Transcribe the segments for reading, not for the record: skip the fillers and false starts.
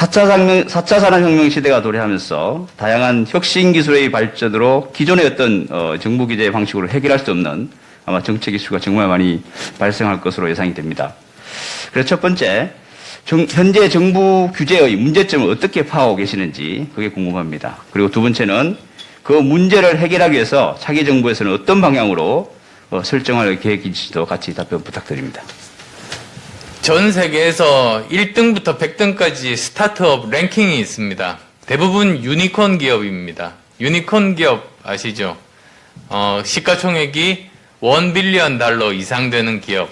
4차 산업혁명 시대가 도래하면서 다양한 혁신 기술의 발전으로 기존의 어떤 정부 규제 방식으로 해결할 수 없는 아마 정책 이슈가 정말 많이 발생할 것으로 예상이 됩니다. 그래서 첫 번째, 현재 정부 규제의 문제점을 어떻게 파악하고 계시는지 그게 궁금합니다. 그리고 두 번째는 그 문제를 해결하기 위해서 차기 정부에서는 어떤 방향으로 설정할 계획인지도 같이 답변 부탁드립니다. 전 세계에서 1등부터 100등까지 스타트업 랭킹이 있습니다. 대부분 유니콘 기업입니다. 유니콘 기업 아시죠? 시가총액이 $1빌리언 이상 되는 기업.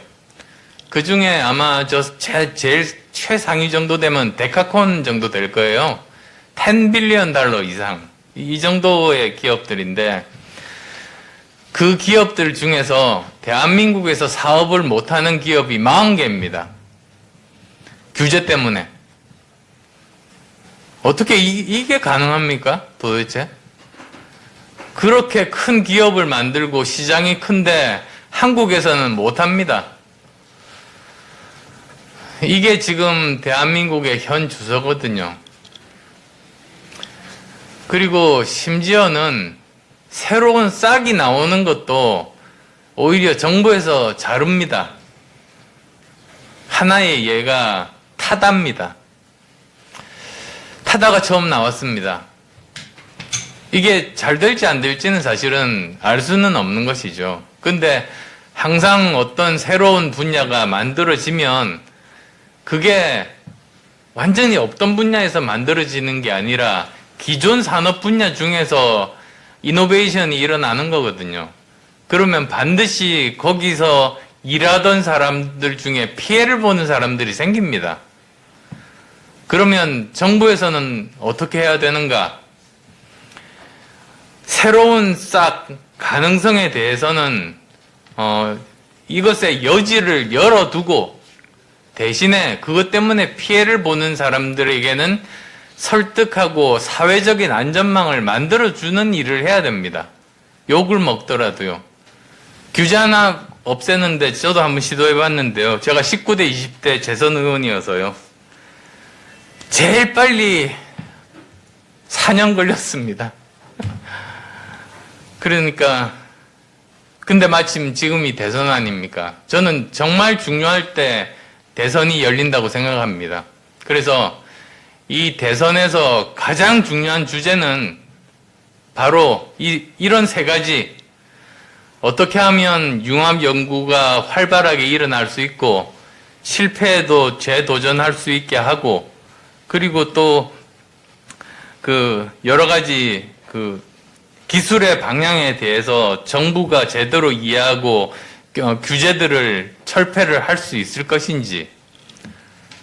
그 중에 아마 제일 최상위 정도 되면 데카콘 정도 될 거예요. $10빌리언 이상. 이 정도의 기업들인데, 그 기업들 중에서 대한민국에서 사업을 못하는 기업이 40개입니다. 규제 때문에. 어떻게 이게 가능합니까? 도대체? 그렇게 큰 기업을 만들고 시장이 큰데 한국에서는 못합니다. 이게 지금 대한민국의 현 주소거든요. 그리고 심지어는 새로운 싹이 나오는 것도 오히려 정부에서 자릅니다. 하나의 예가 타다입니다. 타다가 처음 나왔습니다. 이게 잘 될지 안 될지는 사실은 알 수는 없는 것이죠. 근데 항상 어떤 새로운 분야가 만들어지면 그게 완전히 없던 분야에서 만들어지는 게 아니라 기존 산업 분야 중에서 이노베이션이 일어나는 거거든요. 그러면 반드시 거기서 일하던 사람들 중에 피해를 보는 사람들이 생깁니다. 그러면 정부에서는 어떻게 해야 되는가? 새로운 싹 가능성에 대해서는 이것의 여지를 열어두고 대신에 그것 때문에 피해를 보는 사람들에게는 설득하고 사회적인 안전망을 만들어주는 일을 해야 됩니다. 욕을 먹더라도요. 규제 하나 없애는데 저도 한번 시도해봤는데요. 제가 19대 20대 재선 의원이어서요. 제일 빨리 4년 걸렸습니다. 그러니까 근데 마침 지금이 대선 아닙니까? 저는 정말 중요할 때 대선이 열린다고 생각합니다. 그래서 이 대선에서 가장 중요한 주제는 바로 이런 세 가지. 어떻게 하면 융합 연구가 활발하게 일어날 수 있고 실패에도 재도전할 수 있게 하고 그리고 또 여러 가지 기술의 방향에 대해서 정부가 제대로 이해하고 규제들을 철폐를 할 수 있을 것인지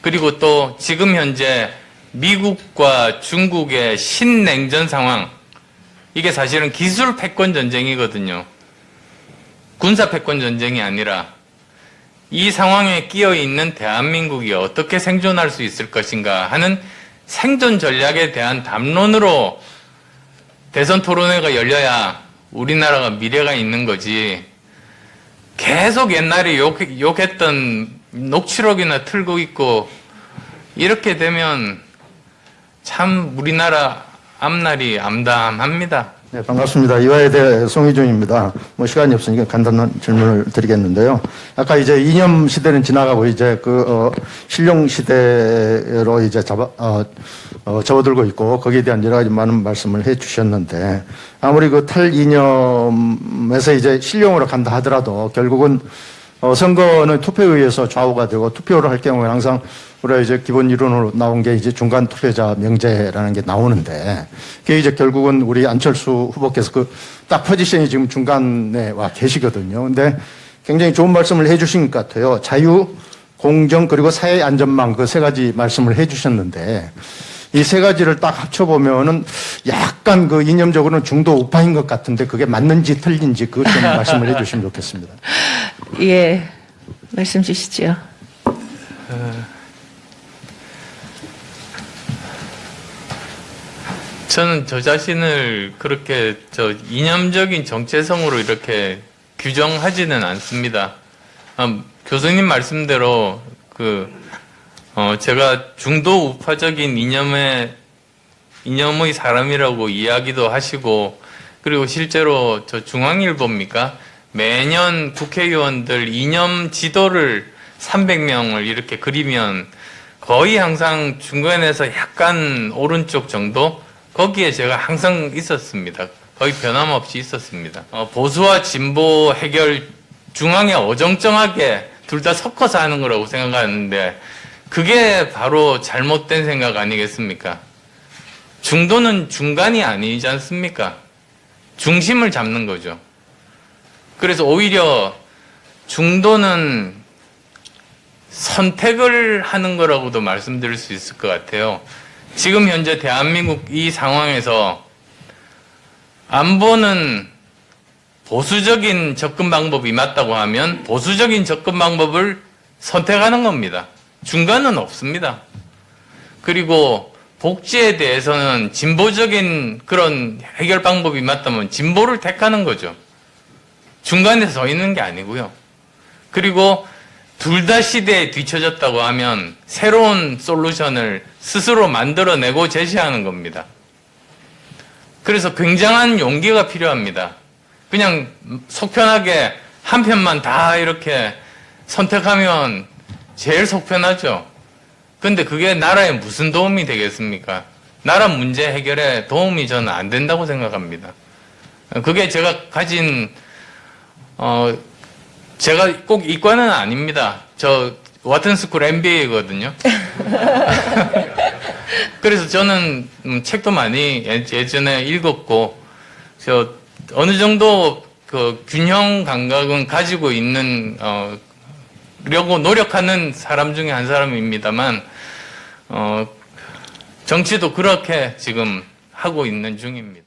그리고 또 지금 현재 미국과 중국의 신냉전 상황 이게 사실은 기술 패권 전쟁이거든요. 군사 패권 전쟁이 아니라 이 상황에 끼어 있는 대한민국이 어떻게 생존할 수 있을 것인가 하는 생존 전략에 대한 담론으로 대선 토론회가 열려야 우리나라가 미래가 있는 거지. 계속 옛날에 욕했던 녹취록이나 틀고 있고 이렇게 되면 참 우리나라 앞날이 암담합니다. 네, 반갑습니다. 이화여대 송희중입니다. 시간이 없으니까 간단한 질문을 드리겠는데요. 아까 이제 이념 시대는 지나가고 이제 실용 시대로 이제 접어들고 있고 거기에 대한 여러 가지 많은 말씀을 해 주셨는데 아무리 탈이념에서 이제 실용으로 간다 하더라도 결국은 선거는 투표에 의해서 좌우가 되고 투표를 할 경우에 항상 우리가 이제 기본 이론으로 나온 게 이제 중간 투표자 명제라는 게 나오는데 그게 이제 결국은 우리 안철수 후보께서 딱 포지션이 지금 중간에 와 계시거든요. 근데 굉장히 좋은 말씀을 해 주신 것 같아요. 자유, 공정, 그리고 사회 안전망 그 세 가지 말씀을 해 주셨는데 이 세 가지를 딱 합쳐보면은 약간 이념적으로는 중도 우파인 것 같은데 그게 맞는지 틀린지 그것 좀 말씀을 해 주시면 좋겠습니다. 예, 말씀 주시죠. 저는 저 자신을 그렇게 이념적인 정체성으로 이렇게 규정하지는 않습니다. 교수님 말씀대로 제가 중도 우파적인 이념의 사람이라고 이야기도 하시고, 그리고 실제로 저 중앙일보입니까? 매년 국회의원들 이념 지도를 300명을 이렇게 그리면 거의 항상 중간에서 약간 오른쪽 정도? 거기에 제가 항상 있었습니다. 거의 변함없이 있었습니다. 보수와 진보 해결 중앙에 어정쩡하게 둘 다 섞어서 하는 거라고 생각하는데 그게 바로 잘못된 생각 아니겠습니까? 중도는 중간이 아니지 않습니까? 중심을 잡는 거죠. 그래서 오히려 중도는 선택을 하는 거라고도 말씀드릴 수 있을 것 같아요. 지금 현재 대한민국 이 상황에서 안보는 보수적인 접근 방법이 맞다고 하면 보수적인 접근 방법을 선택하는 겁니다. 중간은 없습니다. 그리고 복지에 대해서는 진보적인 그런 해결 방법이 맞다면 진보를 택하는 거죠. 중간에 서 있는 게 아니고요. 그리고 둘 다 시대에 뒤처졌다고 하면 새로운 솔루션을 스스로 만들어내고 제시하는 겁니다. 그래서 굉장한 용기가 필요합니다. 그냥 속 편하게 한 편만 다 이렇게 선택하면 제일 속 편하죠. 근데 그게 나라에 무슨 도움이 되겠습니까? 나라 문제 해결에 도움이 저는 안 된다고 생각합니다. 그게 제가 가진 제가 꼭 이과는 아닙니다. 저 와튼스쿨 MBA거든요. 그래서 저는 책도 많이 예전에 읽었고 저 어느 정도 그 균형 감각은 가지고 있는 려고 노력하는 사람 중에 한 사람입니다만 정치도 그렇게 지금 하고 있는 중입니다.